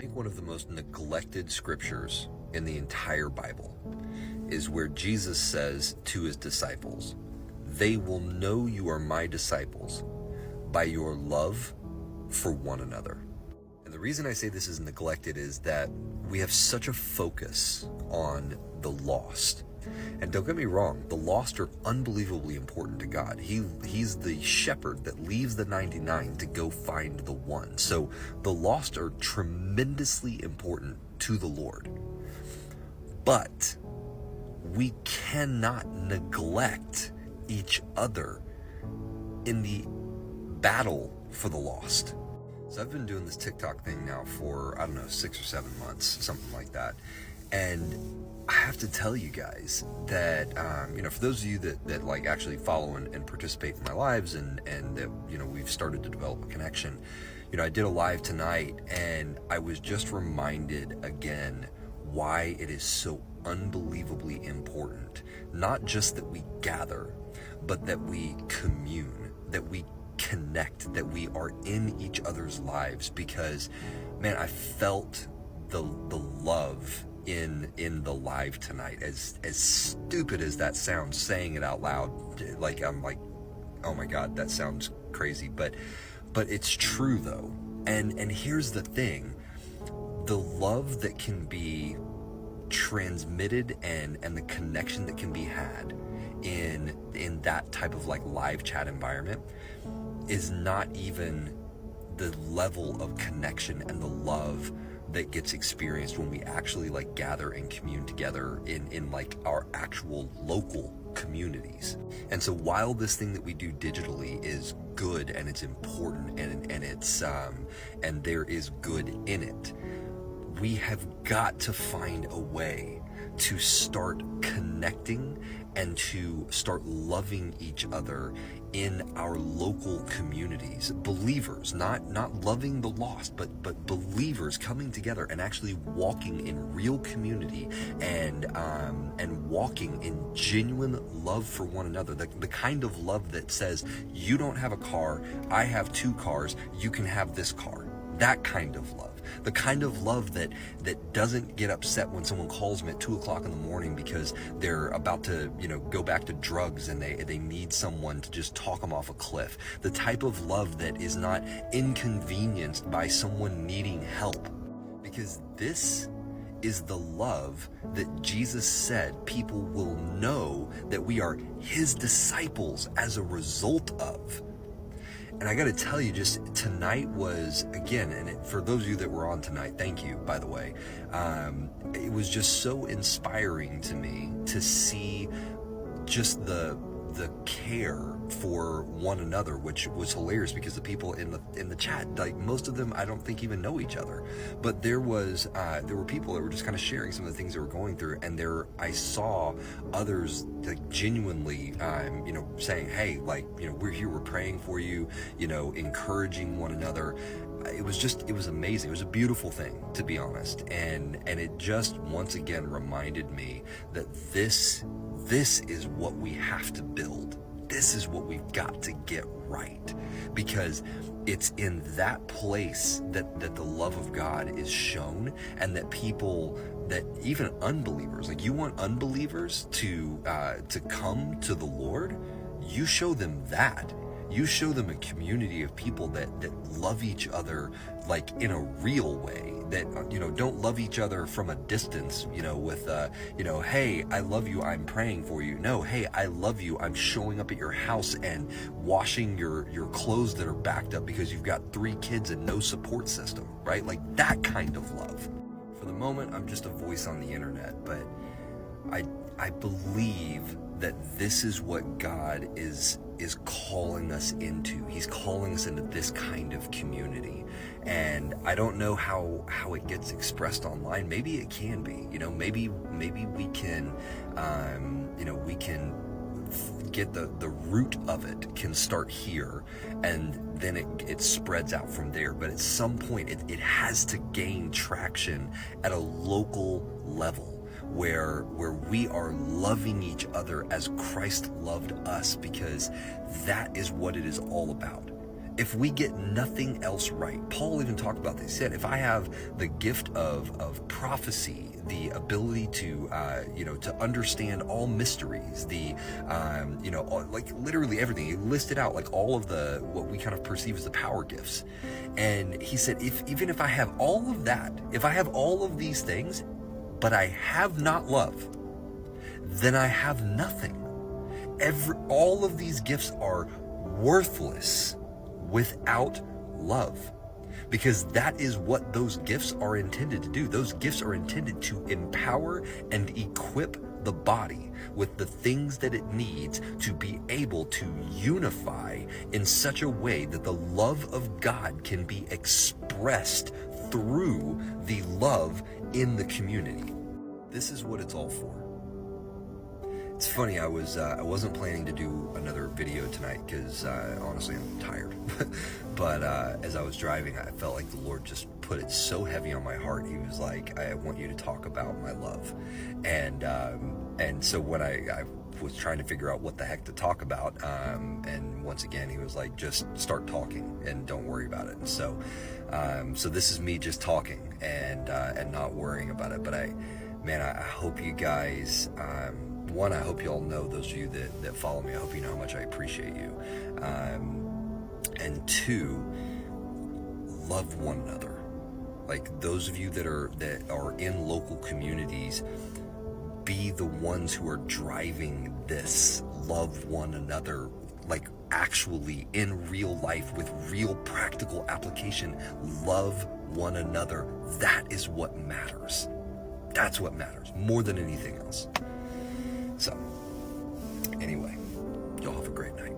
think one of the most neglected scriptures in the entire Bible is where Jesus says to his disciples, "They will know you are my disciples by your love for one another." And the reason I say this is neglected is that we have such a focus on the lost. And don't get me wrong, the lost are unbelievably important to God. He's the shepherd that leaves the 99 to go find the one. So the lost are tremendously important to the Lord. But we cannot neglect each other in the battle for the lost. So I've been doing this TikTok thing now for, 6 or 7 months, something like that. And I have to tell you guys that, for those of you that like actually follow and participate in my lives and that, we've started to develop a connection, I did a live tonight and I was just reminded again why it is so unbelievably important, not just that we gather, but that we commune, that we connect, that we are in each other's lives. Because, man, I felt the love in the live tonight. As stupid as that sounds, saying it out loud, like I'm like, oh my God, that sounds crazy, but it's true though. And here's the thing, the love that can be transmitted and the connection that can be had in that type of like live chat environment is not even the level of connection and the love that gets experienced when we actually like gather and commune together in like our actual local communities. And so while this thing that we do digitally is good and it's important and it's and there is good in it, we have got to find a way to start connecting and to start loving each other in our local communities. Believers, not loving the lost, but believers coming together and actually walking in real community and walking in genuine love for one another. The kind of love that says, you don't have a car, I have 2 cars, you can have this car. That kind of love. The kind of love that doesn't get upset when someone calls them at 2:00 in the morning because they're about to, go back to drugs and they need someone to just talk them off a cliff. The type of love that is not inconvenienced by someone needing help. Because this is the love that Jesus said people will know that we are his disciples as a result of. And I got to tell you, just tonight was, again, and for those of you that were on tonight, thank you, by the way. It was just so inspiring to me to see just the care for one another, which was hilarious because the people in the chat, like most of them, I don't think even know each other. But there were people that were just kind of sharing some of the things they were going through, and I saw others like genuinely, saying, hey, like, we're here, we're praying for you, encouraging one another. It was amazing. It was a beautiful thing, to be honest. And it just once again reminded me that this is what we have to build. This is what we've got to get right, because it's in that place that the love of God is shown, and that people, that even unbelievers, like you want unbelievers to come to the Lord, you show them that. You show them a community of people that love each other like in a real way, that don't love each other from a distance, with hey, I love you, I'm praying for you. No, hey, I love you, I'm showing up at your house and washing your clothes that are backed up because you've got 3 kids and no support system, right? Like that kind of love. For the moment, I'm just a voice on the internet, but I believe that this is what God is calling us into. He's calling us into this kind of community. And I don't know how it gets expressed online. Maybe it can be, maybe we can, we can get the root of it can start here, and then it spreads out from there. But at some point it has to gain traction at a local level, where we are loving each other as Christ loved us, because that is what it is all about. if we get nothing else right. Paul even talked about this. He said, if I have the gift of prophecy, the ability to, to understand all mysteries, like literally everything. He listed out like all of what we kind of perceive as the power gifts. And he said, even if I have all of that, if I have all of these things, but I have not love, then I have nothing. All of these gifts are worthless without love, because that is what those gifts are intended to do. Those gifts are intended to empower and equip the body with the things that it needs to be able to unify in such a way that the love of God can be expressed through the love in the community. This is what it's all for. It's funny, I wasn't planning to do another video tonight because honestly I'm tired. But as I was driving, I felt like the Lord just put it so heavy on my heart. He was like, I want you to talk about my love. And so when I was trying to figure out what the heck to talk about, and once again he was like, just start talking and don't worry about it. And so this is me just talking and not worrying about it. But I hope you guys, one, I hope you all know, those of you that follow me, I hope you know how much I appreciate you. And two, love one another. Like those of you that are in local communities, be the ones who are driving this. Love one another, like actually in real life with real practical application. Love one another. That is what matters. That's what matters more than anything else. So, anyway, y'all have a great night.